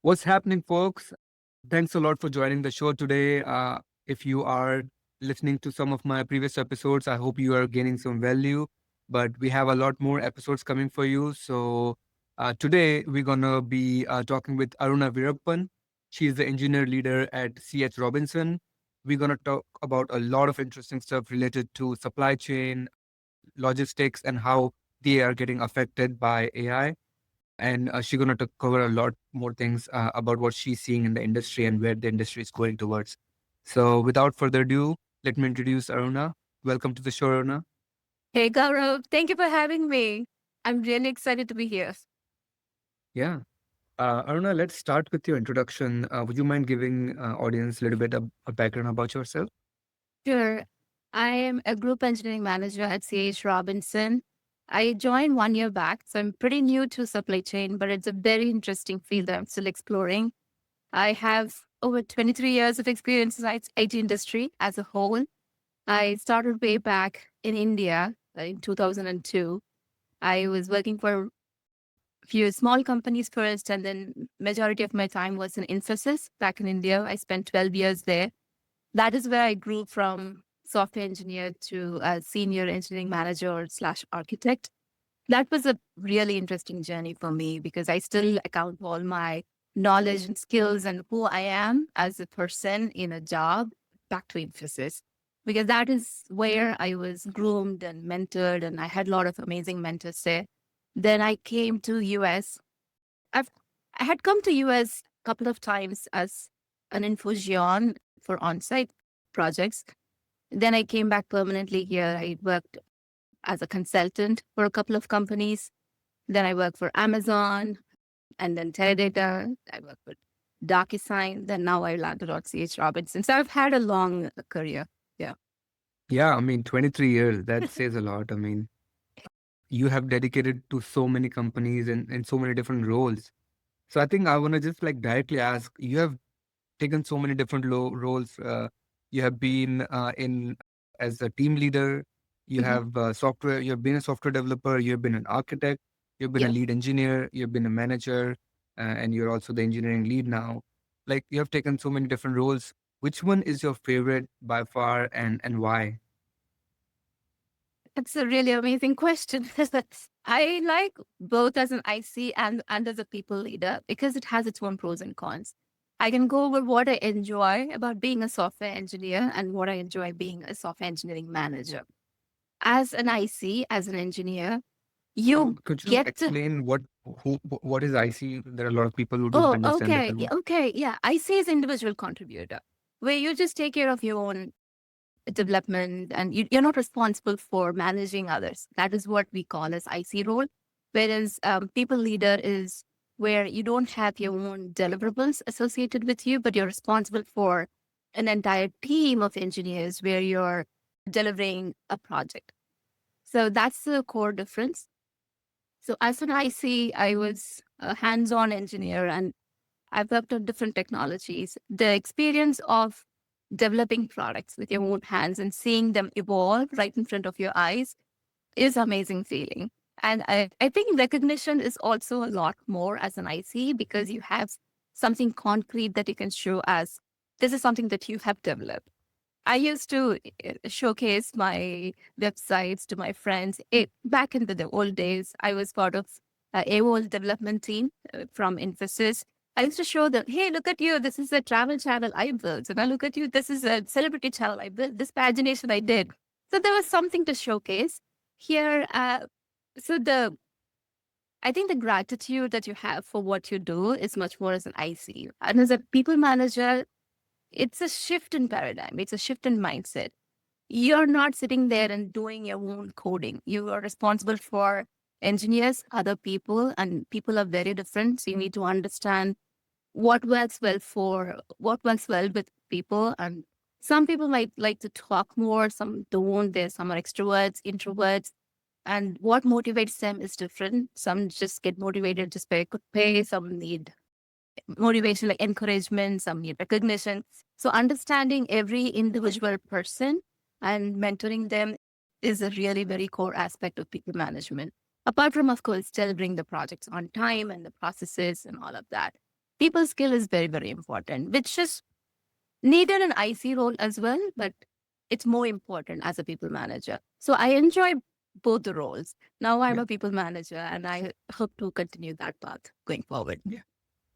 What's happening, folks? Thanks a lot for joining the show today. If you are listening to some of my previous episodes, I hope you are gaining some value. But we have a lot more episodes coming for you. So today we're gonna be talking with Aruna Virappan. She's the engineer leader at CH Robinson. We're gonna talk about a lot of interesting stuff related to supply chain, logistics, and how they are getting affected by AI. And she's going to cover a lot more things about what she's seeing in the industry and where the industry is going towards. So without further ado, let me introduce Aruna. Welcome to the show, Aruna. Hey, Gaurav. Thank you for having me. I'm really excited to be here. Yeah. Aruna, let's start with your introduction. Would you mind giving audience a little bit of a background about yourself? Sure. I am a group engineering manager at CH Robinson. I joined 1 year back, so I'm pretty new to supply chain, but it's a very interesting field that I'm still exploring. I have over 23 years of experience in IT industry as a whole. I started way back in India in 2002. I was working for few small companies first, and then majority of my time was in Infosys back in India. I spent 12 years there. That is where I grew from software engineer to a senior engineering manager slash architect. That was a really interesting journey for me because I still account for all my knowledge and skills and who I am as a person in a job back to Infosys. Because that is where I was groomed and mentored, and I had a lot of amazing mentors there. Then I came to US. I've I had come to US a couple of times as an infusion for on-site projects. Then I came back permanently here. I worked as a consultant for a couple of companies. Then I worked for Amazon and then Teradata. I worked with DocuSign. Then now I landed on CH Robinson. So I've had a long career. Yeah. Yeah, I mean, 23 years, that says a lot. I mean, you have dedicated to so many companies and so many different roles. So I think I want to just like directly ask, you have taken so many different roles. You have been in as a team leader. You Mhm. have software. You have been a software developer. You have been an architect. You've been a Yes. lead engineer. You've been a manager, and you're also the engineering lead now. Like you have taken so many different roles. Which one is your favorite by far, and why? That's a really amazing question. I like both as an IC and as a people leader because it has its own pros and cons. I can go over what I enjoy about being a software engineer and what I enjoy being a software engineering manager. As an IC, as an engineer, you Could you get to, explain what is IC? There are a lot of people who don't oh, understand the okay, term. okay, yeah. IC is individual contributor, where you just take care of your own development and you're not responsible for managing others. That is what we call as IC role. Whereas people leader is where you don't have your own deliverables associated with you, but you're responsible for an entire team of engineers where you're delivering a project. So that's the core difference. So as an IC, I was a hands-on engineer and I've worked on different technologies. The experience of developing products with your own hands and seeing them evolve right in front of your eyes is amazing feeling. And I think recognition is also a lot more as an IC because you have something concrete that you can show as this is something that you have developed. I used to showcase my websites to my friends. Back in the old days, I was part of AOL development team from Infosys. I used to show them, hey, look at you. This is a travel channel I built. And I look at you. This is a celebrity channel I built. This pagination I did. So there was something to showcase here. I think the gratitude that you have for what you do is much more as an IC. And as a people manager, it's a shift in paradigm. It's a shift in mindset. You're not sitting there and doing your own coding. You are responsible for engineers, other people, and people are very different. So you need to understand what works well with people. And some people might like to talk more, some don't. There's some are extroverts, introverts, and what motivates them is different. Some just get motivated just by good pay. Some need motivation like encouragement, some need recognition. So understanding every individual person and mentoring them is a really very core aspect of people management. Apart from, of course, delivering the projects on time and the processes and all of that. People skill is very, very important, which is needed an IC role as well, but it's more important as a people manager. So I enjoy both the roles. Now I'm Yeah. a people manager and I hope to continue that path going forward. Yeah.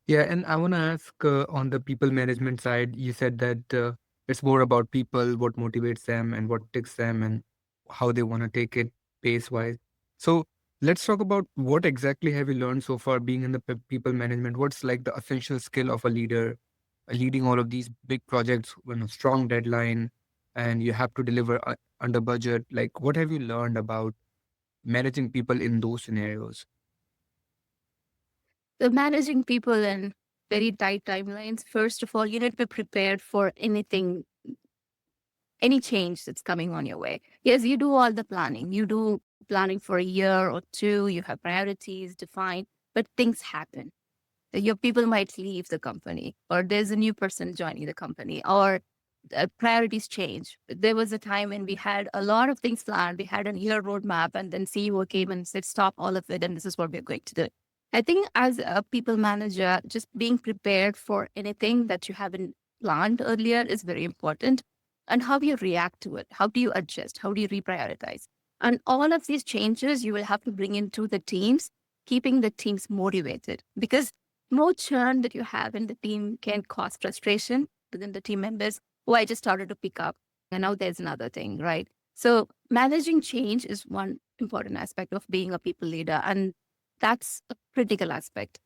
Yeah, and I want to ask on the people management side, you said that it's more about people, what motivates them and what ticks them and how they want to take it pace wise. So let's talk about what exactly have you learned so far being in the people management? What's like the essential skill of a leader leading all of these big projects with a strong deadline and you have to deliver under budget? Like, what have you learned about managing people in those scenarios? So managing people in very tight timelines, first of all, you need to be prepared for anything, any change that's coming on your way. Yes, you do all the planning. You do planning for a year or two, you have priorities defined, but things happen. Your people might leave the company, or there's a new person joining the company, or priorities change. There was a time when we had a lot of things planned. We had a year roadmap, and then CEO came and said, "Stop all of it, and this is what we're going to do." I think as a people manager, just being prepared for anything that you haven't planned earlier is very important. And how you react to it, how do you adjust, how do you reprioritize, and all of these changes you will have to bring into the teams, keeping the teams motivated because more churn that you have in the team can cause frustration within the team members. Oh, I just started to pick up. And now there's another thing, right? So managing change is one important aspect of being a people leader. And that's a critical aspect.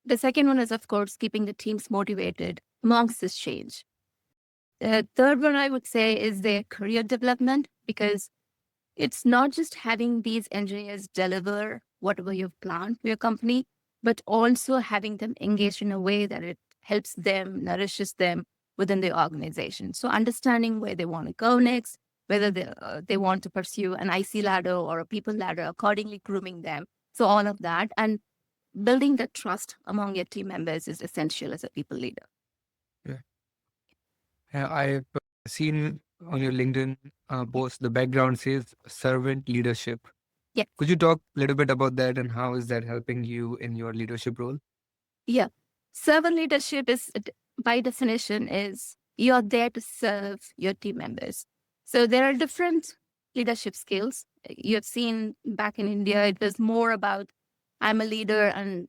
The second one is, of course, keeping the teams motivated amongst this change. The third one I would say is their career development, because it's not just having these engineers deliver whatever you've planned for your company, but also having them engaged in a way that it helps them, nourishes them within the organization. So understanding where they want to go next, whether they want to pursue an IC ladder or a people ladder, accordingly grooming them. So all of that and building the trust among your team members is essential as a people leader. Yeah. I've seen on your LinkedIn post, the background says servant leadership. Yeah. Could you talk a little bit about that and how is that helping you in your leadership role? Yeah. Servant leadership is, by definition, is you're there to serve your team members. So there are different leadership skills. You have seen back in India, it was more about I'm a leader and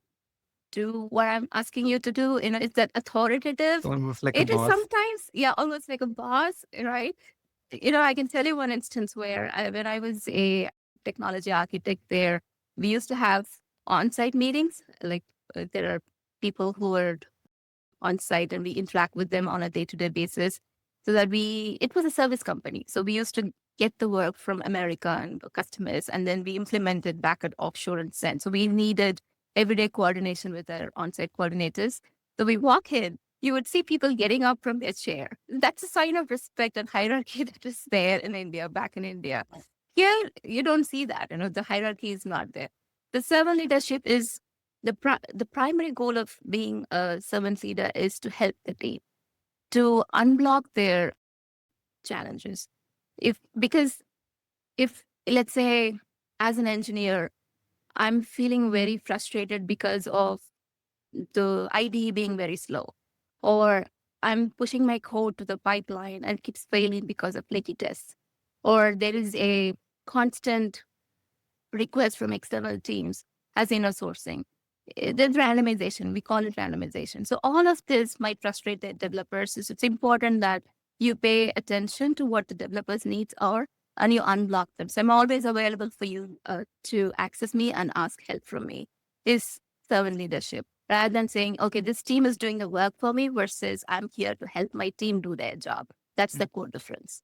do what I'm asking you to do. You know, it's that authoritative. Almost like a It is boss. sometimes, yeah, almost like a boss, right? You know, I can tell you one instance where when I was a technology architect there, we used to have on-site meetings. Like there are people who are on site and we interact with them on a day-to-day basis so that it was a service company. So we used to get the work from America and customers, and then we implemented back at offshore and send. So we needed everyday coordination with our on-site coordinators. So we walk in, you would see people getting up from their chair. That's a sign of respect and hierarchy that is there in India, back in India. Here, you don't see that. You know, the hierarchy is not there. The servant leadership is the primary goal of being a servant leader is to help the team to unblock their challenges. Because if let's say as an engineer, I'm feeling very frustrated because of the IDE being very slow, or I'm pushing my code to the pipeline and it keeps failing because of flaky tests, or there is a constant requests from external teams as inner sourcing. There's randomization. We call it randomization. So all of this might frustrate the developers. So it's important that you pay attention to what the developers' needs are and you unblock them. So I'm always available for you to access me and ask help from me. Is servant leadership rather than saying, okay, this team is doing the work for me versus I'm here to help my team do their job. That's Mm. the core difference.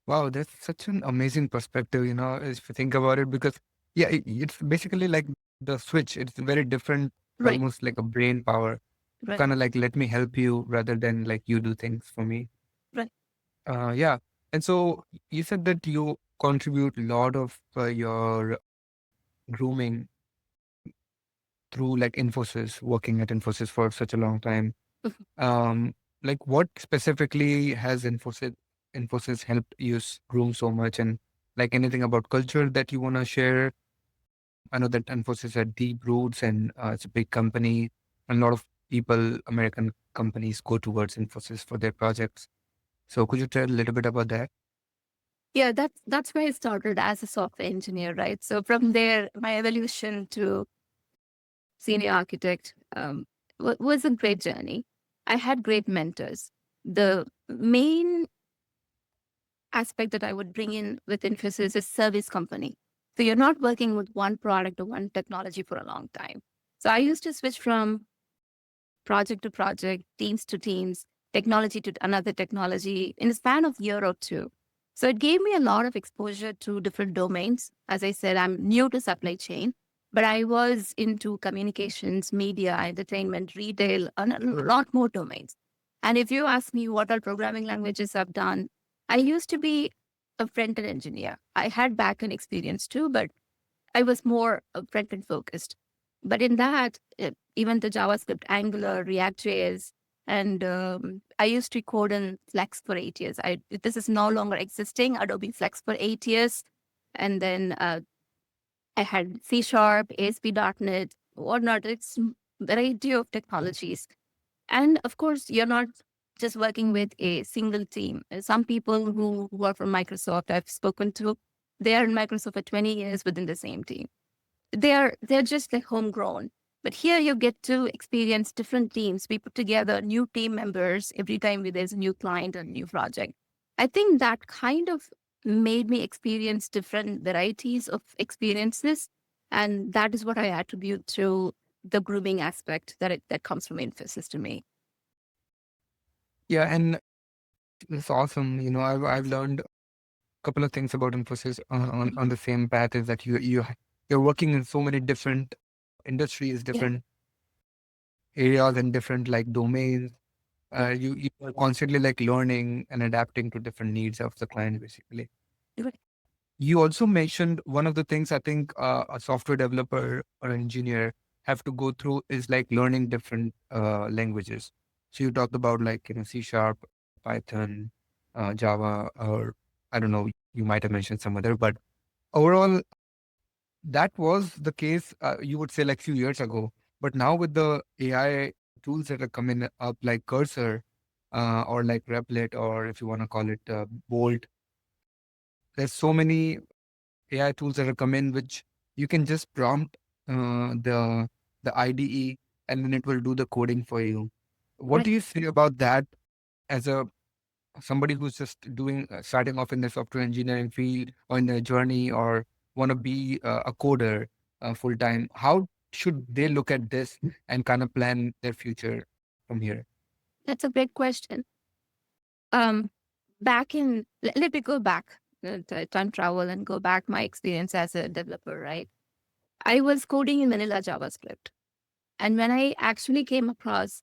Wow, that's such an amazing perspective, if you think about it, because yeah, it's basically like the switch. It's very different, Right. almost like a brain power. Right. Kind of like let me help you rather than like you do things for me. Right. Yeah. And so you said that you contribute a lot of your grooming through like Infosys, working at Infosys for such a long time. Um, like what specifically has Infosys helped you groom so much, and like anything about culture that you want to share? I know that Infosys had deep roots and it's a big company, and a lot of people, American companies go towards Infosys for their projects. So could you tell a little bit about that? Yeah, that's where I started as a software engineer, right? So from there, my evolution to senior architect was a great journey. I had great mentors. The main aspect that I would bring in with Infosys is service company. So you're not working with one product or one technology for a long time. So I used to switch from project to project, teams to teams, technology to another technology in a span of year or two. So it gave me a lot of exposure to different domains. As I said, I'm new to supply chain, but I was into communications, media, entertainment, retail, and a lot more domains. And if you ask me what all programming languages I've done, I used to be a front end engineer. I had back end experience too, but I was more front end focused. But in that, even the JavaScript, Angular, React.js, and I used to code in Flex for 8 years. This is no longer existing, Adobe Flex for 8 years. And then I had C Sharp, ASP.NET, whatnot. It's variety of technologies. And of course, you're not just working with a single team. Some people who work for Microsoft, I've spoken to, they are in Microsoft for 20 years within the same team. They're just like homegrown. But here you get to experience different teams. We put together new team members every time there's a new client or new project. I think that kind of made me experience different varieties of experiences. And that is what I attribute to the grooming aspect that comes from Infosys to me. Yeah, and it's awesome. I've learned a couple of things about Infosys on the same path is that you're working in so many different industries, Yeah. different areas, and different like domains. You are constantly like learning and adapting to different needs of the client, basically. Right. You also mentioned one of the things I think a software developer or engineer have to go through is like learning different languages. So you talked about like C sharp, Python, Java, or I don't know. You might have mentioned some other, but overall, that was the case. You would say like few years ago, but now with the AI tools that are coming up, like Cursor, or like Replit, or if you want to call it Bolt, there's so many AI tools that have come in, which you can just prompt the IDE, and then it will do the coding for you. What Right. do you say about that as a somebody who's just doing starting off in the software engineering field or in their journey or want to be a coder full time? How should they look at this and kind of plan their future from here? That's a great question. Um, let me go back, time travel and go back my experience as a developer, right? I was coding in vanilla JavaScript. And when I actually came across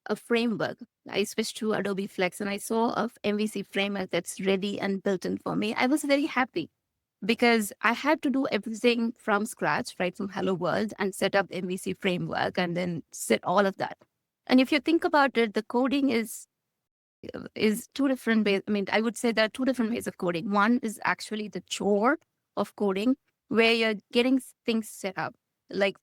a framework, I switched to Adobe Flex and I saw a MVC framework that's ready and built in for me. I was very happy because I had to do everything from scratch, right from Hello World, and set up MVC framework and then set all of that. And if you think about it, the coding is two different ways. I mean, I would say there are two different ways of coding. One is actually the chore of coding, where you're getting things set up, like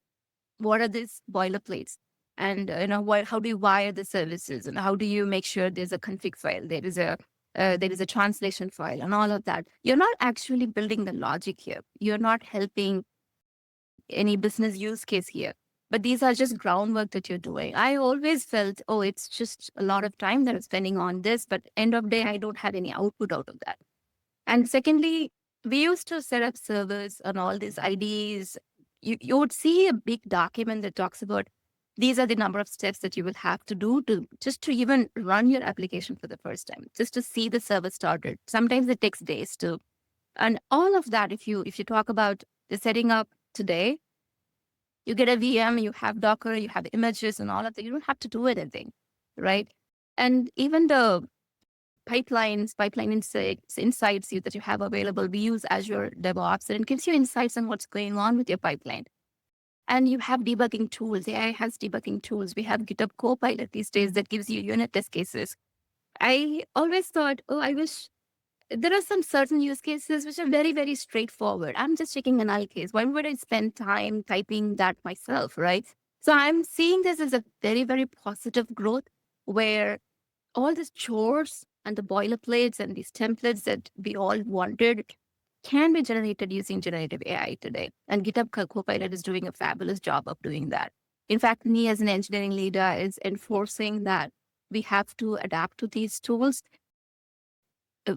what are these boilerplates, and how do you wire the services, and how do you make sure there's a config file, there is a translation file, and all of that. You're not actually building the logic here. You're not helping any business use case here. But these are just groundwork that you're doing. I always felt, oh, it's just a lot of time that I'm spending on this, but end of day, I don't have any output out of that. And secondly, we used to set up servers on all these IDs. You would see a big document that talks about these are the number of steps that you will have to do to just to even run your application for the first time, just to see the server started. Sometimes it takes days to, and all of that. If you talk about the setting up today, you get a VM, you have Docker, you have images and all of that. You don't have to do anything, right? And even the pipeline insights that you have available, we use Azure DevOps, and it gives you insights on what's going on with your pipeline. And you have debugging tools. AI has debugging tools. We have GitHub Copilot these days that gives you unit test cases. I always thought, oh, I wish there are some certain use cases which are very, very straightforward. I'm just checking an null case. Why would I spend time typing that myself, right? So I'm seeing this as a very, very positive growth where all these chores and the boilerplates and these templates that we all wanted can be generated using generative AI today. And GitHub Copilot is doing a fabulous job of doing that. In fact, me as an engineering leader is enforcing that we have to adapt to these tools.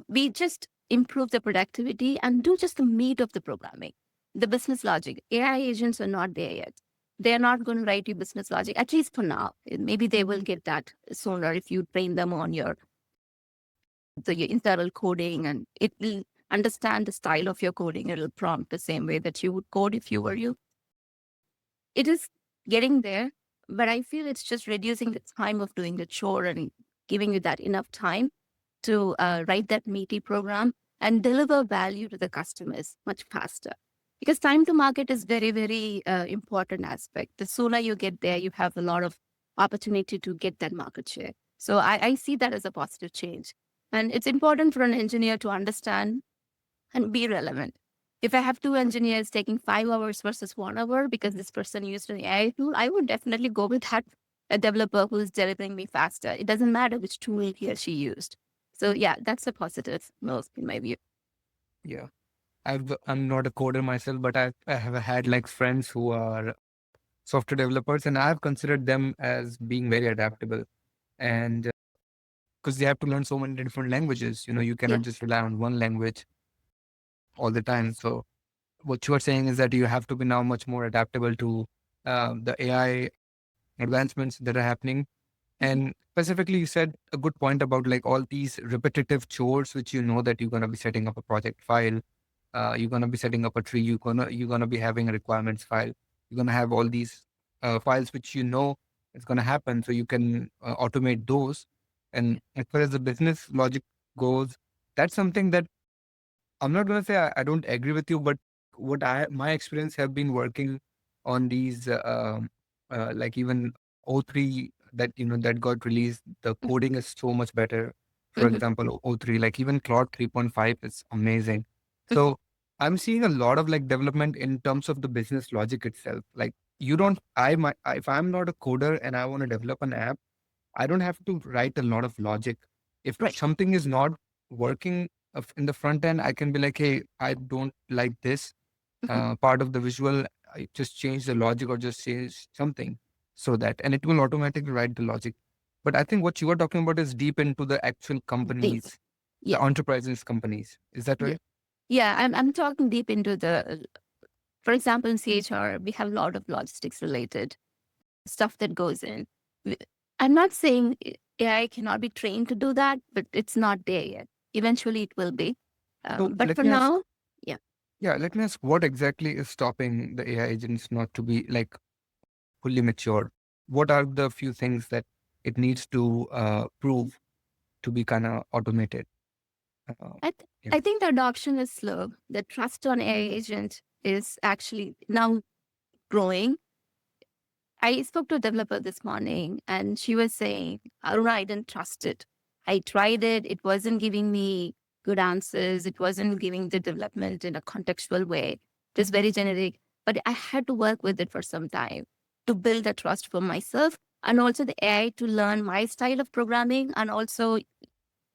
We just improve the productivity and do just the meat of the programming, the business logic. AI agents are not there yet. They're not going to write you business logic, at least for now. Maybe they will get that sooner if you train them on your internal coding, and it will understand the style of your coding. It'll prompt the same way that you would code if you were you. It is getting there, but I feel it's just reducing the time of doing the chore and giving you that enough time to write that meaty program and deliver value to the customers much faster. Because time to market is very, very important aspect. The sooner you get there, you have a lot of opportunity to get that market share. So I see that as a positive change. And it's important for an engineer to understand and be relevant. If I have two engineers taking 5 hours versus 1 hour because this person used an AI tool, I would definitely go with that a developer who is delivering me faster. It doesn't matter which tool he or she used. So yeah, that's a positive move in my view. Yeah. I'm not a coder myself, but I have had like friends who are software developers, and I've considered them as being very adaptable. And because they have to learn so many different languages, you Yeah. cannot just rely on one language all the time. So what you are saying is that you have to be now much more adaptable to the AI advancements that are happening. Mhm. And specifically, you said a good point about like all these repetitive chores, which that you're gonna be setting up a project file, you're gonna be setting up a tree, you're gonna be having a requirements file, you're gonna have all these files which it's gonna happen, so you can automate those. And as far as the business logic goes, that's something that I'm not gonna say I don't agree with you, but what I my experience have been working on these like even O3 that that got released, the coding is so much better. For Mhm. example, O3, like even Claude 3.5 is amazing. So I'm seeing a lot of like development in terms of the business logic itself. Like you don't I might if I'm not a coder and I want to develop an app, I don't have to write a lot of logic. If Right. something is not working in the front end, I can be like, hey, I don't like this Mhm. part of the visual. I just change the logic or just change something so that, and it will automatically write the logic. But I think what you are talking about is deep into the actual Deep. companies, the Yeah. enterprises companies. Is that Yeah. right? Yeah. I'm talking deep into the, for example, in CHR, we have a lot of logistics related stuff that goes in. W- I'm not saying AI cannot be trained to do that, but it's not there yet. Eventually, it will be. So But for now, yeah, let me ask, what exactly is stopping the AI agents not to be like fully mature? What are the few things that it needs to prove to be kind of automated? Uh, I, th- yeah. I think the adoption is slow. The trust on AI agent is actually now growing. I spoke to a developer this morning and she was saying, Aruna, I didn't trust it. I tried it. It wasn't giving me good answers. It wasn't giving the development in a contextual way. It was very generic. But I had to work with it for some time to build the trust for myself and also the AI to learn my style of programming. And also,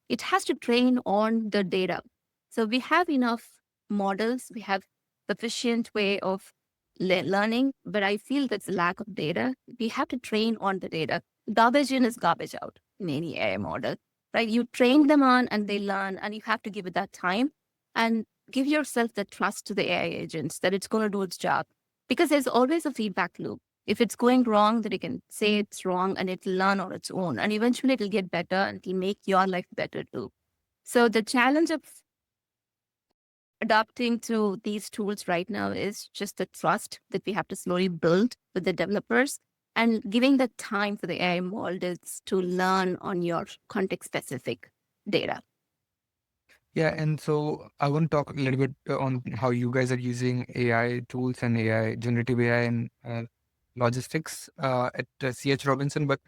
it has to train on the data. So we have enough models, we have sufficient way of learning, but I feel that's a lack of data. We have to train on the data. Garbage in is garbage out in any AI model, right? You train them on and they learn, and you have to give it that time and give yourself the trust to the AI agents that it's going to do its job, because there's always a feedback loop. If it's going wrong, then you can say it's wrong and it'll learn on its own. And eventually it'll get better and it'll make your life better too. So the challenge of adapting to these tools right now is just the trust that we have to slowly build with the developers and giving the time for the AI models to learn on your context specific data. Yeah, and so I want to talk a little bit on how you guys are using AI tools and AI, generative AI and logistics at CH Robinson. But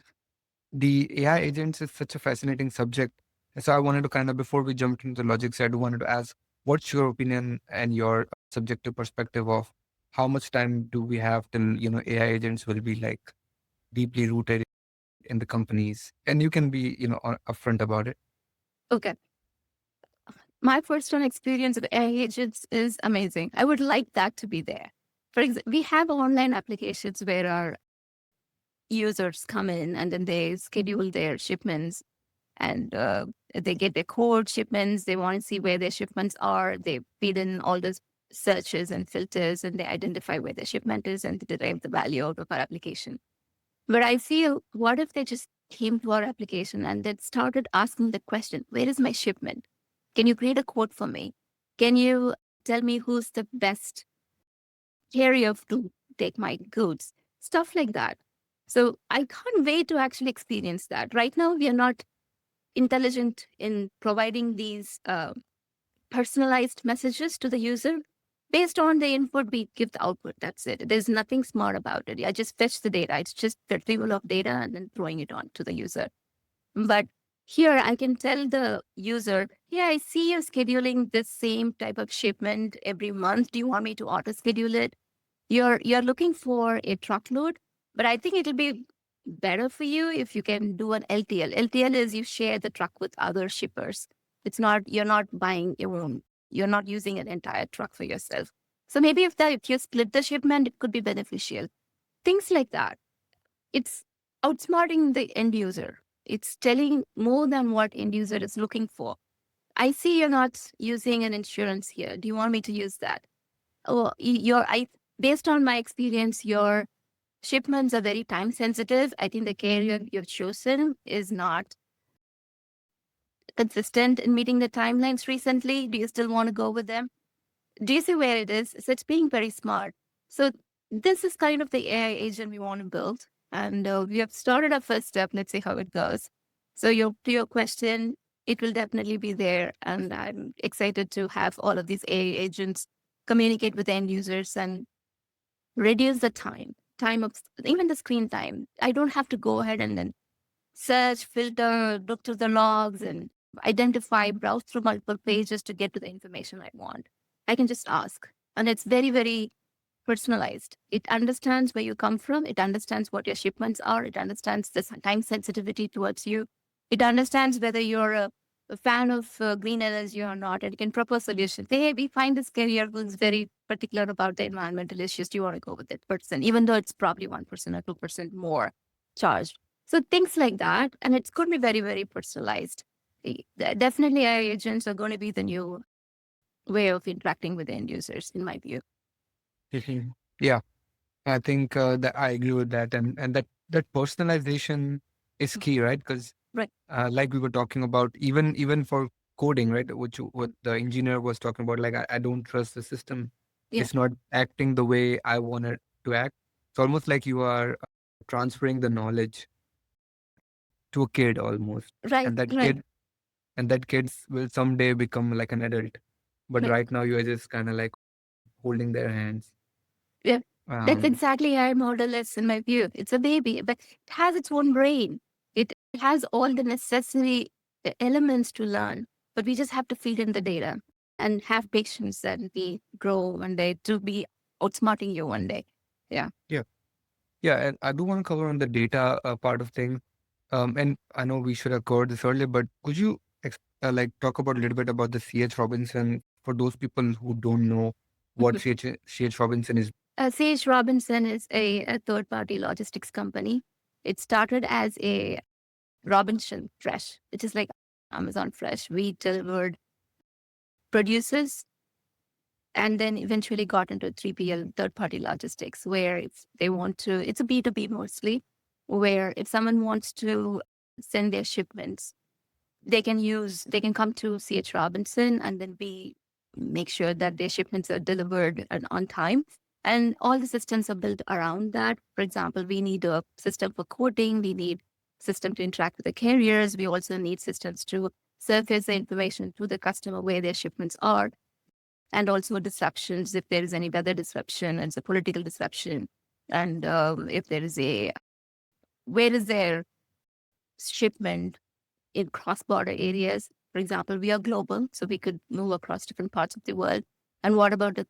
the AI agents is such a fascinating subject. So I wanted to kind of, before we jump into the logic side, I wanted to ask, what's your opinion and your subjective perspective of how much time do we have till AI agents will be like deeply rooted in the companies, and you can be upfront about it. Okay. My first-hand experience with AI agents is amazing. I would like that to be there. For example, we have online applications where our users come in and then they schedule their shipments and they get their code shipments. They want to see where their shipments are. They feed in all the searches and filters and they identify where the shipment is and they derive the value out of our application. But I feel, what if they just came to our application and then started asking the question, where is my shipment? Can you create a quote for me? Can you tell me who's the best carrier to take my goods? Stuff like that. So I can't wait to actually experience that. Right now, we are not intelligent in providing these personalized messages to the user. Based on the input, we give the output. That's it. There's nothing smart about it. I just fetch the data. It's just retrieval of data and then throwing it on to the user. But here I can tell the user, yeah, I see you're scheduling this same type of shipment every month. Do you want me to auto schedule it? You're looking for a truckload, but I think it'll be better for you if you can do an LTL. LTL is you share the truck with other shippers. It's not, you're not buying your own. You're not using an entire truck for yourself. So maybe if you split the shipment, it could be beneficial. Things like that. It's outsmarting the end user. It's telling more than what end user is looking for. I see you're not using an insurance here. Do you want me to use that? Oh, based on my experience, your shipments are very time sensitive. I think the carrier you've chosen is not consistent in meeting the timelines recently. Do you still want to go with them? Do you see where it is? So it's being very smart. So this is kind of the AI agent we want to build. And we have started our first step. Let's see how it goes. So to your question, it will definitely be there. And I'm excited to have all of these AI agents communicate with end users and reduce the time of even the screen time. I don't have to go ahead and then search, filter, look through the logs and identify, browse through multiple pages to get to the information I want. I can just ask. And it's very, very personalized. It understands where you come from. It understands what your shipments are. It understands the time sensitivity towards you. It understands whether you're a fan of green energy or not, and it can propose solutions. Say, hey, we find this carrier who's very particular about the environmental issues. Do you want to go with that person, even though it's probably 1% or 2% more charged? So things like that, and it's going to be very, very personalized. Definitely, AI agents are going to be the new way of interacting with the end users, in my view. Mhm. Yeah, I think that I agree with that, and that personalization is key, right? Because Right. like we were talking about, even for coding, right? What the engineer was talking about, like I don't trust the system. Yeah. It's not acting the way I want it to act. It's almost like you are transferring the knowledge to a kid almost, Right. and that Right. kid and that kids will someday become like an adult. But Right. right now you are just kind of like holding their hands. Yeah. That's Um, exactly how model is, in my view. It's a baby, but it has its own brain. It has all the necessary elements to learn, but we just have to feed in the data and have patience and we grow one day to be outsmarting you one day. Yeah. yeah, yeah, and I do want to cover on the data part of things. And I know we should have covered this earlier, but could you like talk about a little bit about the CH Robinson for those people who don't know what CH Robinson is? C.H. Robinson is a third party logistics company. It started as a Robinson Fresh, which is like Amazon Fresh. We delivered producers and then eventually got into 3PL, third party logistics, where if they want to, it's a B2B mostly, where if someone wants to send their shipments, they can come to CH Robinson and then we make sure that their shipments are delivered and on time. And all the systems are built around that. For example, we need a system for quoting, we need system to interact with the carriers, we also need systems to surface the information to the customer where their shipments are, and also disruptions if there is any weather disruption and a political disruption, and if there is a where is their shipment in cross-border areas. For example, we are global, so we could move across different parts of the world. And what about the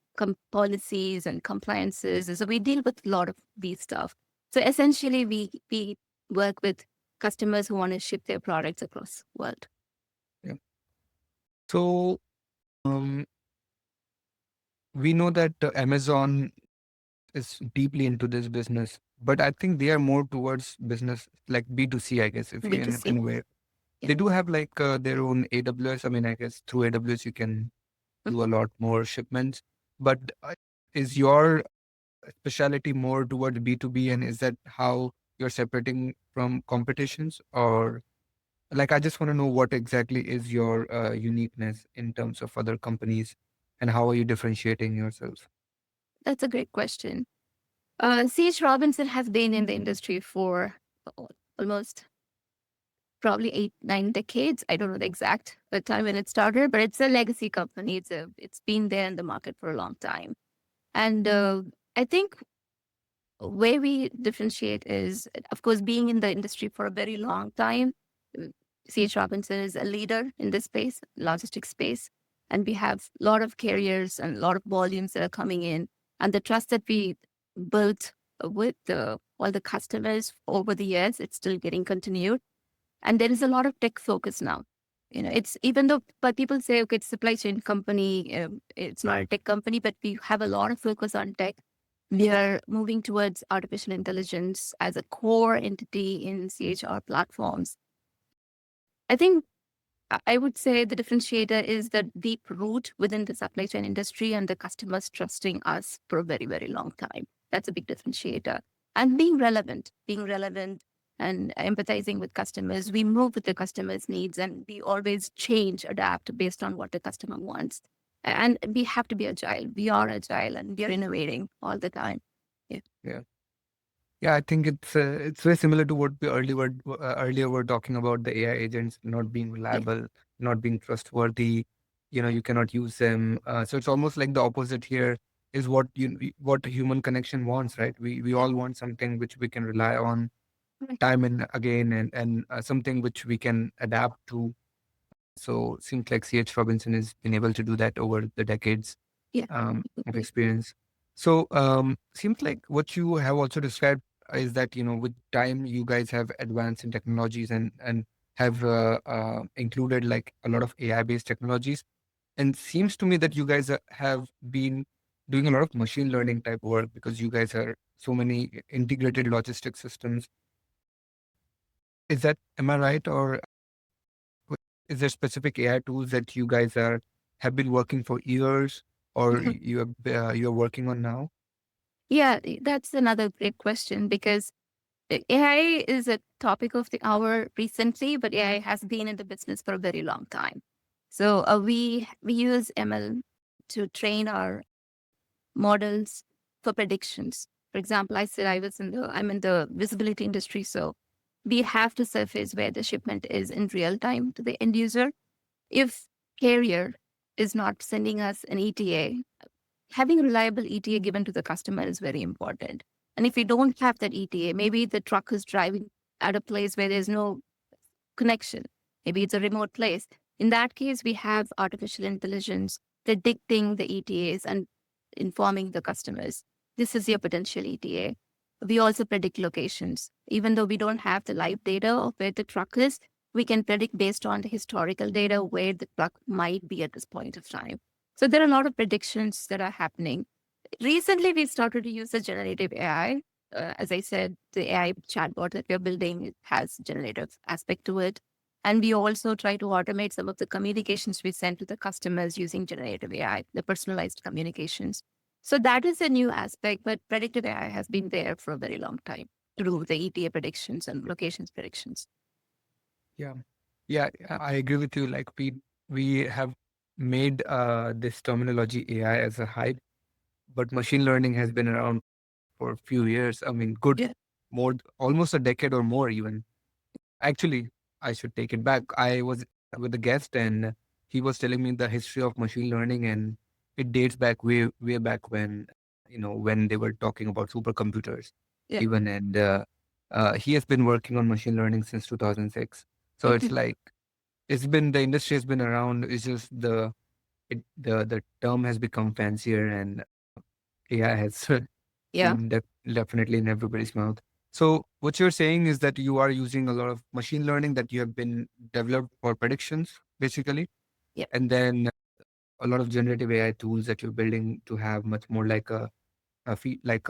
policies and compliances? So we deal with a lot of these stuff. So essentially, we work with customers who want to ship their products across world. Yeah. So um, we know that Amazon is deeply into this business, but I think they are more towards business like B2C, I guess, if you in B2C. a way. Yeah. They do have like their own AWS. I mean, I guess through AWS you can do a Mhm. lot more shipments. But is your specialty more toward B2B, and is that how you're separating from competitions? Or like, I just want to know what exactly is your uniqueness in terms of other companies, and how are you differentiating yourself? That's a great question. C.H. Robinson has been in the industry for almost probably 8, 9 decades. I don't know the exact time when it started, but it's a legacy company. It's been there in the market for a long time. And I think where we differentiate is, of course, being in the industry for a very long time. uh, C.H. Robinson is a leader in this space, logistics space, and we have a lot of carriers and a lot of volumes that are coming in. And the trust that we built with all the customers over the years, it's still getting continued. And there is a lot of tech focus now. It's even though, but people say, okay, it's a supply chain company, it's not a tech company, but we have a lot of focus on tech. We are moving towards artificial intelligence as a core entity in CHR platforms. I think I would say the differentiator is the deep root within the supply chain industry and the customers trusting us for a very, very long time. That's a big differentiator. And being relevant and empathizing with customers. We move with the customer's needs and we always change, adapt based on what the customer wants. And we have to be agile. We are agile and we are innovating all the time. Yeah. Yeah. Yeah, I think it's very similar to what we earlier were talking about, the AI agents not being Yeah. reliable, not being trustworthy. You cannot use them. So it's almost like the opposite here is what human connection wants, right? We Yeah. all want something which we can rely on Right. time and again, and something which we can adapt to. So seems like CH Robinson has been able to do that over the decades Yeah. of Okay. experience. So seems like what you have also described is that with time you guys have advanced in technologies and have included like a lot of AI based technologies. And seems to me that you guys have been doing a lot of machine learning type work because you guys are so many integrated logistic systems. Is that am I right, or is there specific AI tools that you guys have been working for years, or you're working on now? Yeah, that's another great question because AI is a topic of the hour recently, but AI has been in the business for a very long time. So we use ML to train our models for predictions. For example, I said I'm in the visibility industry, so we have to surface where the shipment is in real time to the end user. If carrier is not sending us an ETA, having a reliable ETA given to the customer is very important. And if we don't have that ETA, maybe the truck is driving at a place where there's no connection. Maybe it's a remote place. In that case, we have artificial intelligence predicting the ETAs and informing the customers. This is your potential ETA. We also predict locations. Even though we don't have the live data of where the truck is, we can predict based on the historical data where the truck might be at this point of time. So there are a lot of predictions that are happening. Recently, we started to use the generative AI. As I said, the AI chatbot that we're building has generative aspect to it. And we also try to automate some of the communications we send to the customers using generative AI, the personalized communications. So that is a new aspect, but predictive AI has been there for a very long time to do the ETA predictions and locations predictions. Yeah, yeah, I agree with you. Like we have made this terminology AI as a hype, but machine learning has been around for a few years. I mean, good, Yeah. more almost a decade or more even. Actually, I should take it back. I was with a guest and he was telling me the history of machine learning, and it dates back way back when when they were talking about supercomputers Yeah. even. And he has been working on machine learning since 2006. So it's like the industry has been around. It's just the term has become fancier, and AI has Yeah. been definitely in everybody's mouth. So what you're saying is that you are using a lot of machine learning that you have been developed for predictions, basically, Yeah. and then a lot of generative AI tools that you're building to have much more like like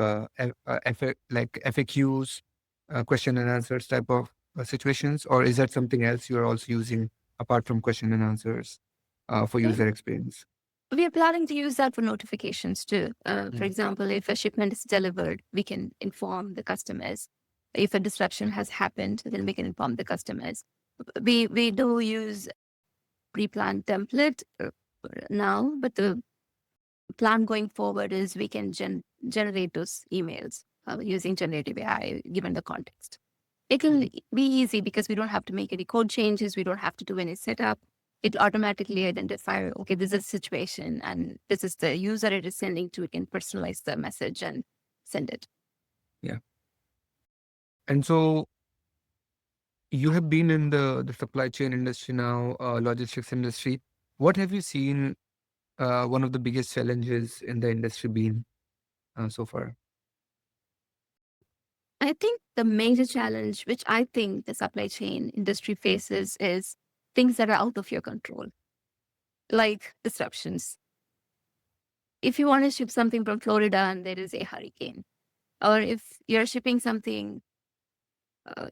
like FAQs, question and answers type of situations, or is that something else you are also using apart from question and answers for Yeah. user experience? We are planning to use that for notifications too. For Mm. example, if a shipment is delivered, we can inform the customers. If a disruption has happened, then we can inform the customers. We do use pre-planned template now, but the plan going forward is we can generate those emails using generative AI given the context. It will Mhm. be easy because we don't have to make any code changes. We don't have to do any setup. It automatically identify, okay, this is a situation and this is the user it is sending to. It can personalize the message and send it. Yeah. And so you have been in the supply chain industry now, logistics industry. What have you seen one of the biggest challenges in the industry been so far? I think the major challenge, which I think the supply chain industry faces, is things that are out of your control, like disruptions. If you want to ship something from Florida and there is a hurricane, or if you're shipping something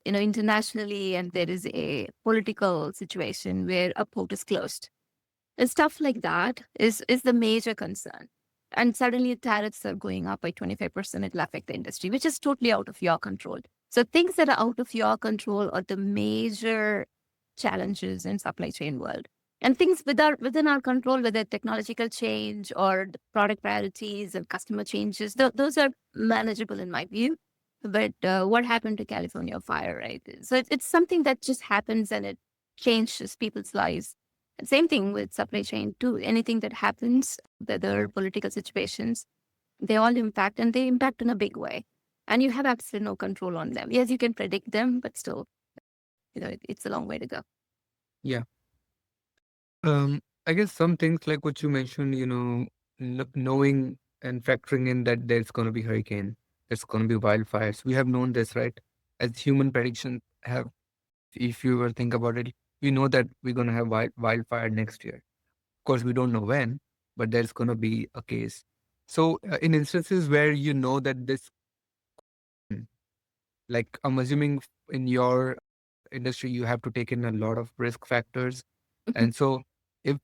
internationally and there is a political situation where a port is closed. And stuff like that is the major concern. And suddenly tariffs are going up by 25%, it'll affect the industry, which is totally out of your control. So things that are out of your control are the major challenges in supply chain world. And things within our control, whether technological change or the product priorities and customer changes, those are manageable in my view. But what happened to California fire, right? So it's something that just happens and it changes people's lives. And same thing with supply chain too. Anything that happens, whether political situations, they all impact and they impact in a big way. And you have absolutely no control on them. Yes, you can predict them, but still, it's a long way to go. Yeah. I guess some things like what you mentioned, knowing and factoring in that there's going to be hurricane, there's going to be wildfires. We have known this, right? As human prediction have, if you were think about it, we know that we're going to have wildfire next year. Of course, we don't know when, but there's going to be a case. So, in instances where you know that this, like I'm assuming in your industry, you have to take in a lot of risk factors. And so if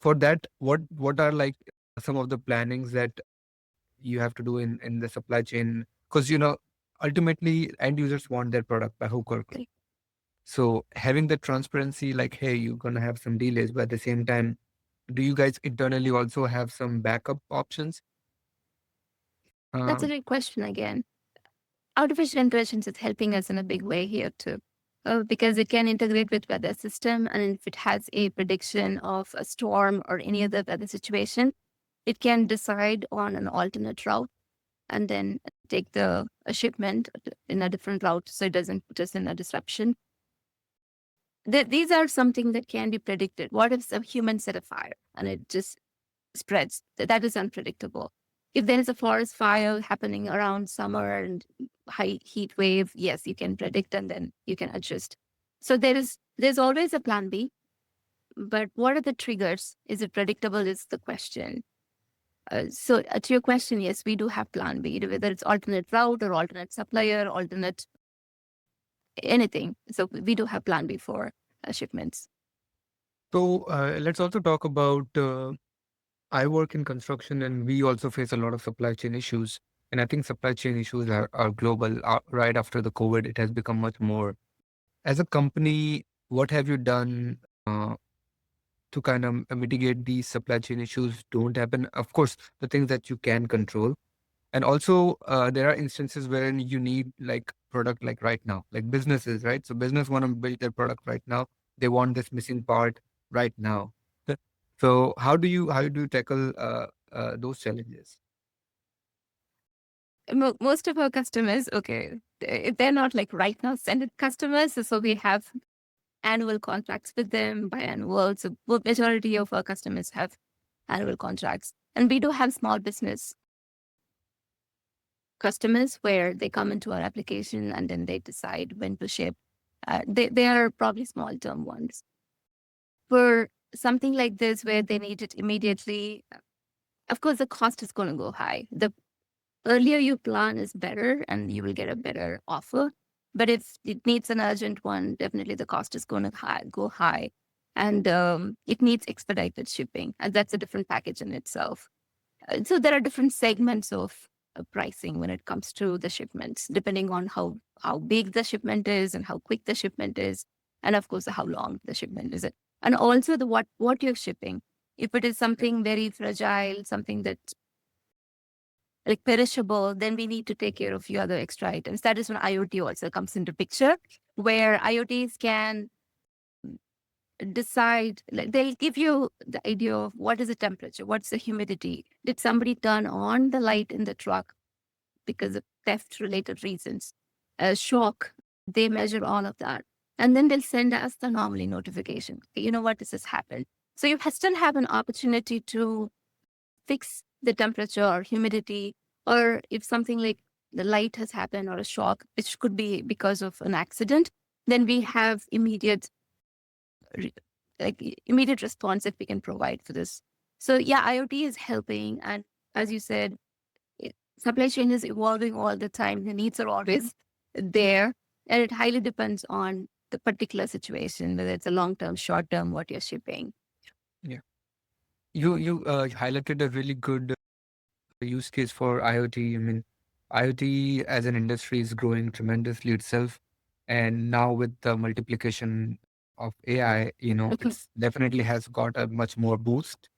for that, what are like some of the plannings that you have to do in the supply chain? Because ultimately end users want their product by hook or crook. So having the transparency, like, hey, you're gonna have some delays, but at the same time, do you guys internally also have some backup options? That's a Um, great question again. Artificial intelligence is helping us in a big way here too. Because it can integrate with weather system, and if it has a prediction of a storm or any other weather situation, it can decide on an alternate route and then take the a shipment in a different route so it doesn't put us in a disruption. These are something that can be predicted. What if a human set a fire and it just spreads? That is unpredictable. If there is a forest fire happening around summer and high heat wave, yes, you can predict and then you can adjust. So there's always a plan B, but what are the triggers? Is it predictable? Is the question. So to your question, yes, we do have plan B, whether it's alternate route or alternate supplier, alternate anything. So we do have plan B for shipments. so let's also talk about I work in construction and we also face a lot of supply chain issues. And I think supply chain issues are global. Right after the COVID, it has become much more. As a company, what have you done to kind of mitigate these supply chain issues don't happen? Of course, the things that you can control. And also, there are instances wherein you need like product like right now, like businesses, right? So business want to build their product right now. They want this missing part right now. So how do you tackle those challenges? Most of our customers, okay, they're not like right now send it customers. So we have annual contracts with them, biannual. So majority of our customers have annual contracts. And we do have small business customers where they come into our application and then they decide when to ship. They are probably small term ones. For something like this where they need it immediately, of course, the cost is going to go high. The earlier you plan is better and you will get a better offer. But if it needs an urgent one, definitely the cost is going to go high. And it needs expedited shipping. And that's a different package in itself. So there are different segments of pricing when it comes to the shipments, depending on how big the shipment is and how quick the shipment is, and of course how long the shipment is. And also the what you're shipping. If it is something very fragile, something that's like perishable, then we need to take care of few other extra items. That is when IoT also comes into picture, where IoTs can decide, like they'll give you the idea of what is the temperature, what's the humidity. Did somebody turn on the light in the truck because of theft related reasons? A shock, they measure all of that. And then they'll send us the anomaly notification. Okay, you know what, this has happened. So you still have an opportunity to fix the temperature or humidity, or if something like the light has happened or a shock, which could be because of an accident, then we have re- immediate response that we can provide for this. So yeah, IoT is helping, and as you said, supply chain is evolving all the time. The needs are always there, and it highly depends on the particular situation, whether it's a long term, short term, what you're shipping. Yeah. You highlighted a really good use case for IoT. I mean, IoT as an industry is growing tremendously itself, and now with the multiplication of AI, it's definitely has got a much more boost.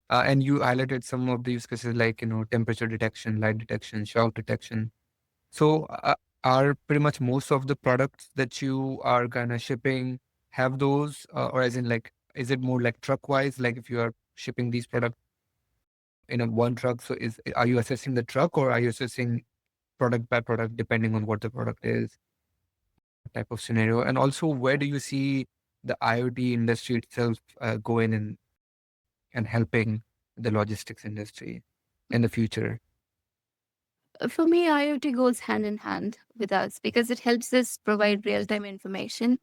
And you highlighted some of the use cases like temperature detection, light detection, shock detection. So, are pretty much most of the products that you are kind of shipping have those, or as in like, is it more like truck wise? Like if you are shipping these products in a one truck, so are you assessing the truck or are you assessing product by product depending on what the product is, type of scenario? And also, where do you see the IoT industry itself going and helping the logistics industry in the future? For me, IoT goes hand in hand with us because it helps us provide real time information.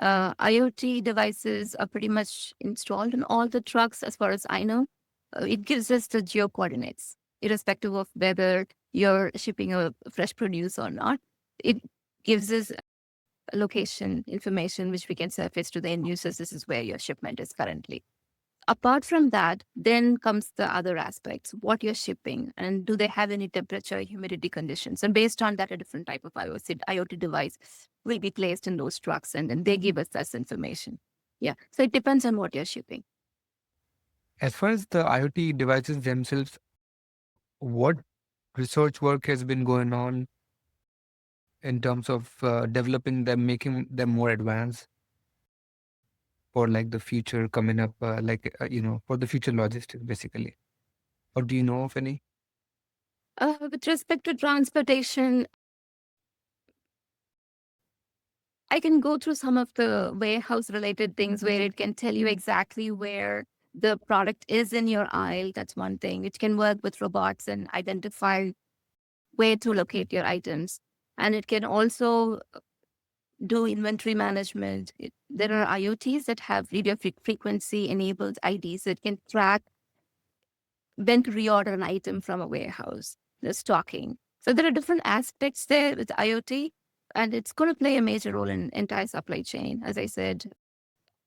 IoT devices are pretty much installed in all the trucks, as far as I know. It gives us the geo coordinates, irrespective of whether you're shipping a fresh produce or not. It gives us location information, which we can surface to the end users. This is where your shipment is currently. Apart from that, then comes the other aspects, what you're shipping, and do they have any temperature, humidity conditions? And based on that, a different type of IoT device will be placed in those trucks, and then they give us that information. Yeah. So it depends on what you're shipping. As far as the IoT devices themselves, what research work has been going on in terms of developing them, making them more advanced for like the future coming up, for the future logistics, basically? Or do you know of any? With respect to transportation, I can go through some of the warehouse related things where it can tell you exactly where the product is in your aisle. That's one thing. It can work with robots and identify where to locate your items. And it can also do inventory management. There are IoTs that have radio frequency enabled IDs that can track when to reorder an item from a warehouse, the stocking. So there are different aspects there with IoT, and it's going to play a major role in entire supply chain. As I said,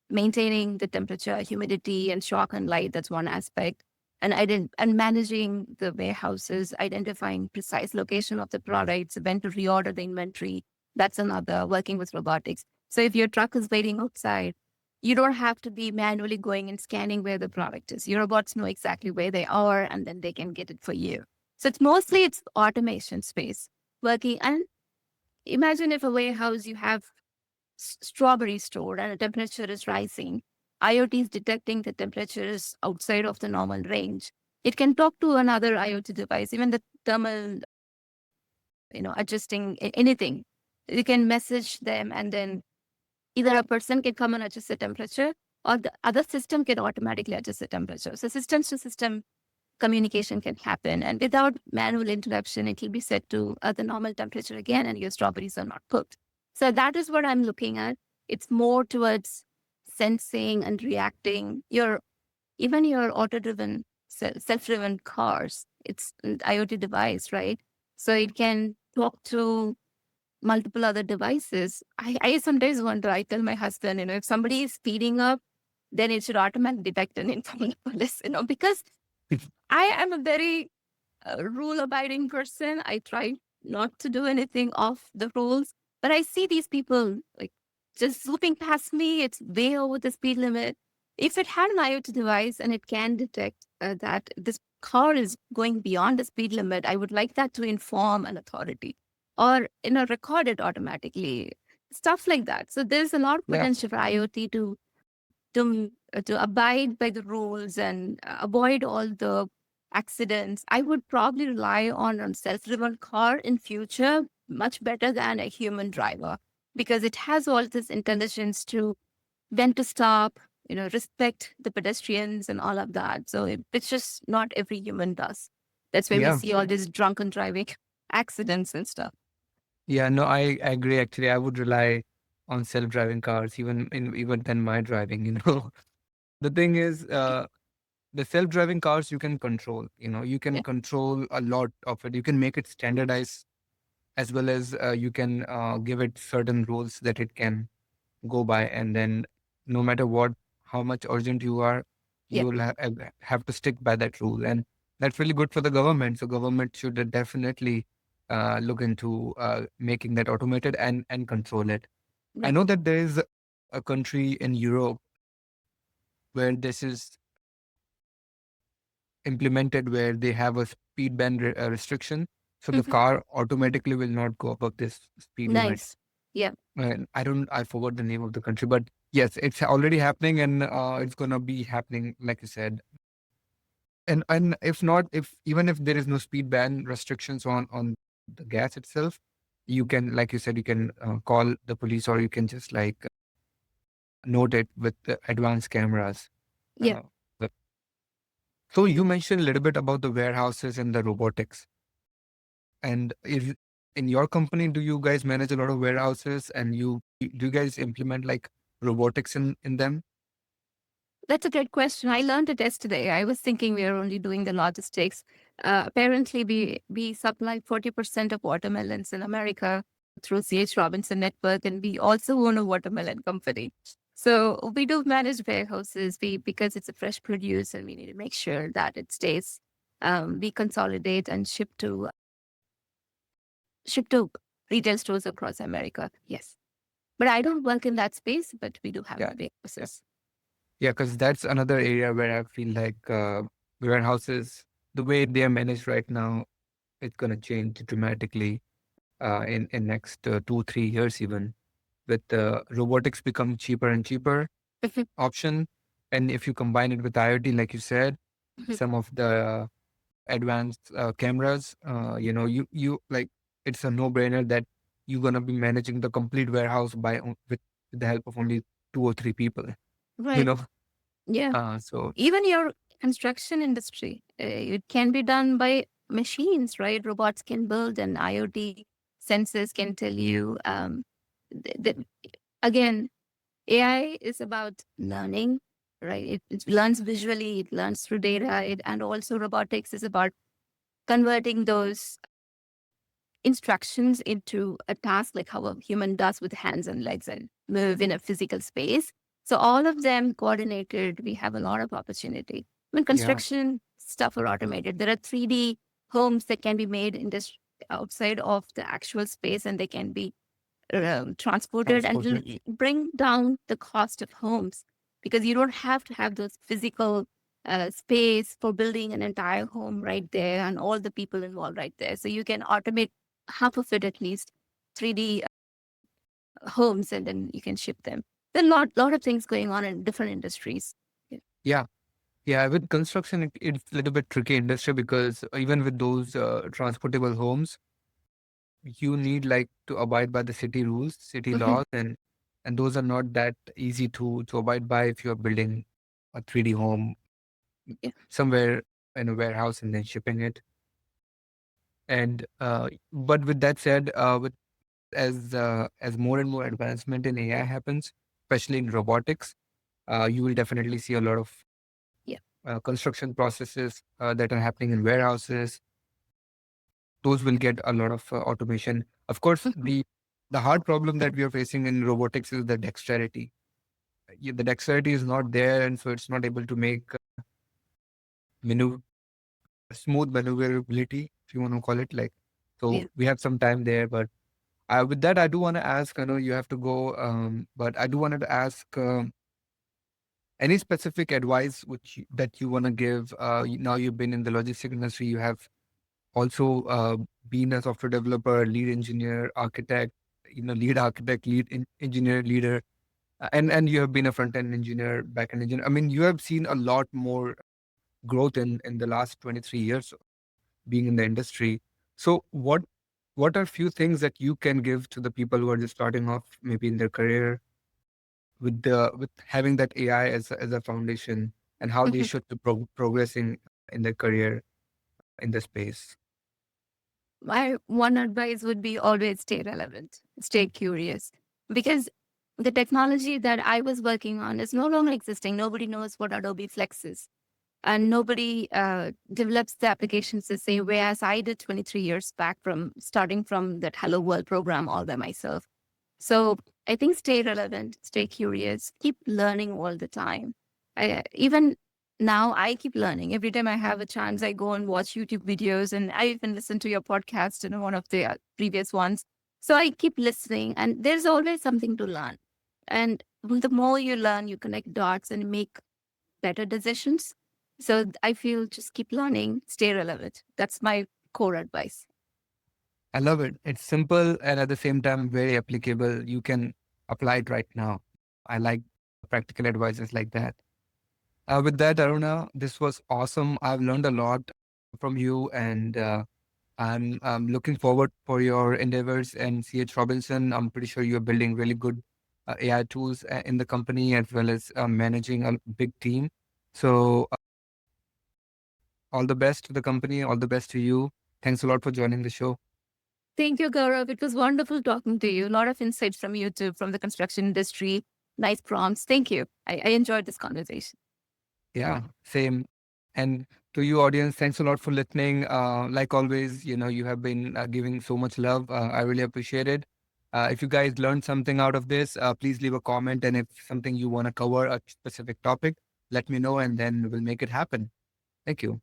maintaining the temperature, humidity, and shock and light, that's one aspect. And managing the warehouses, identifying precise location of the products, when to reorder the inventory, that's another, working with robotics. So if your truck is waiting outside, you don't have to be manually going and scanning where the product is. Your robots know exactly where they are, and then they can get it for you. So it's automation space working. And imagine if a warehouse you have strawberry stored and the temperature is rising. IoT is detecting the temperature is outside of the normal range. It can talk to another IoT device, even the thermal, adjusting anything. You can message them, and then either a person can come and adjust the temperature, or the other system can automatically adjust the temperature. So systems to system communication can happen, and without manual interruption, it will be set to the normal temperature again, and your strawberries are not cooked. So that is what I'm looking at. It's more towards sensing and reacting. Your even your auto-driven, self-driven cars, it's an IoT device, right? So it can talk to multiple other devices. I sometimes wonder, I tell my husband, if somebody is speeding up, then it should automatically detect and inform the police, because I am a very rule abiding person. I try not to do anything off the rules, but I see these people like just zooming past me. It's way over the speed limit. If it had an IoT device and it can detect that this car is going beyond the speed limit, I would like that to inform an authority or record it automatically, stuff like that. So there's a lot of Yeah. potential for IoT to abide by the rules and avoid all the accidents. I would probably rely on a self-driven car in future much better than a human driver, because it has all this intelligence to when to stop, respect the pedestrians and all of that. So it's just not every human does. That's why we Yeah. see all these drunken driving accidents and stuff. Yeah, no, I agree. Actually, I would rely on self-driving cars even than my driving. The thing is, the self-driving cars you can control. You can Yeah, control a lot of it. You can make it standardized, as well as you can give it certain rules that it can go by, and then no matter what, how much urgent you are, yeah, you will have to stick by that rule, and that's really good for the government. So government should definitely look into making that automated and control it. I right. know that there is a country in Europe where this is implemented, where they have a speed band restriction, so the Mhm. car automatically will not go above this speed limit. Nice. Yeah. And I forgot the name of the country, but yes, it's already happening, and it's gonna be happening, like you said. And if not, if even if there is no speed ban restrictions on the gas itself, you can, like you said, you can call the police, or you can just like note it with the advanced cameras. Yeah. Uh, but- so you mentioned a little bit about the warehouses and the robotics. And if in your company, do you guys manage a lot of warehouses, and do you guys implement like robotics in them? That's a great question. I learned it yesterday. I was thinking we are only doing the logistics. Apparently, we supply 40% of watermelons in America through C.H. Robinson Network, and we also own a watermelon company. So we do manage warehouses. Because it's a fresh produce, and we need to make sure that it stays. We consolidate and ship to retail stores across America. Yes, but I don't work in that space. But we do have Yeah, yeah, warehouses. yeah. Because that's another area where I feel like warehouses, the way they are managed right now, it's gonna change dramatically in next 2-3 years, even with robotics become cheaper and cheaper option. And if you combine it with IoT, like you said, some of the advanced cameras, you like, it's a no-brainer that you're gonna be managing the complete warehouse with the help of only 2 or 3 people. You Right. know, Yeah. so Even your construction industry, it can be done by machines, right? Robots can build, and IoT sensors can tell you. Again, AI is about learning, right? It learns visually, it learns through data, and also robotics is about converting those instructions into a task like how a human does with hands and legs and move in a physical space. So all of them coordinated, we have a lot of opportunity. When yeah, construction stuff are automated, there are 3D homes that can be made in this outside of the actual space, and they can be transported, and it'll transported. bring down the cost of homes, because you don't have to have those physical space for building an entire home right there and all the people involved right there. So you can automate half of it at least, 3D homes, and then you can ship them. There are a lot of things going on in different industries. Yeah. Yeah, yeah. With construction, it's a little bit tricky industry, because even with those transportable homes, you need like to abide by the city rules, city Mhm. laws, and and those are not that easy to abide by if you're building a 3D home Yeah. somewhere in a warehouse and then shipping it. And but with that said, with as more and more advancement in AI happens, especially in robotics, you will definitely see a lot of Yeah. construction processes that are happening in warehouses. Those will get a lot of automation. Of course, Mhm. the hard problem that we are facing in robotics is the dexterity. The dexterity is not there, and so it's not able to make manu- smooth maneuverability, if you want to call it like. Yeah. So we have some time there, but with that, I do want to ask. I know you have to go, but I do wanted to ask any specific advice that you want to give. Now you've been in the logistics industry, you have also been a software developer, lead engineer, architect, lead architect, engineer, leader, and you have been a front end engineer, back end engineer. I mean, you have seen a lot more growth in the last 23 years being in the industry. So what are few things that you can give to the people who are just starting off maybe in their career with having that AI as a foundation, and how they Mhm. should be progressing in their career in the space? My one advice would be always stay relevant, stay curious, because the technology that I was working on is no longer existing. Nobody knows what Adobe Flex is, and nobody develops the applications the same way as I did 23 years back from starting from that Hello World program all by myself. So I think stay relevant, stay curious, keep learning all the time. Even now, I keep learning. Every time I have a chance, I go and watch YouTube videos, and I even listen to your podcast, one of the previous ones. So I keep listening, and there's always something to learn. And the more you learn, you connect dots and make better decisions. So I feel just keep learning, stay relevant. That's my core advice. I love it. It's simple and at the same time very applicable. You can apply it right now. I like practical advices like that. With that, Aruna, this was awesome. I've learned a lot from you, and I'm looking forward for your endeavors. And CH Robinson, I'm pretty sure you're building really good AI tools in the company, as well as managing a big team. So all the best to the company. All the best to you. Thanks a lot for joining the show. Thank you, Gaurav. It was wonderful talking to you. A lot of insights from you too, from the construction industry. Nice prompts. Thank you. I enjoyed this conversation. Yeah, same. And to you, audience, thanks a lot for listening. Like always, you have been giving so much love. I really appreciate it. If you guys learned something out of this, please leave a comment. And if something you want to cover, a specific topic, let me know, and then we'll make it happen. Thank you.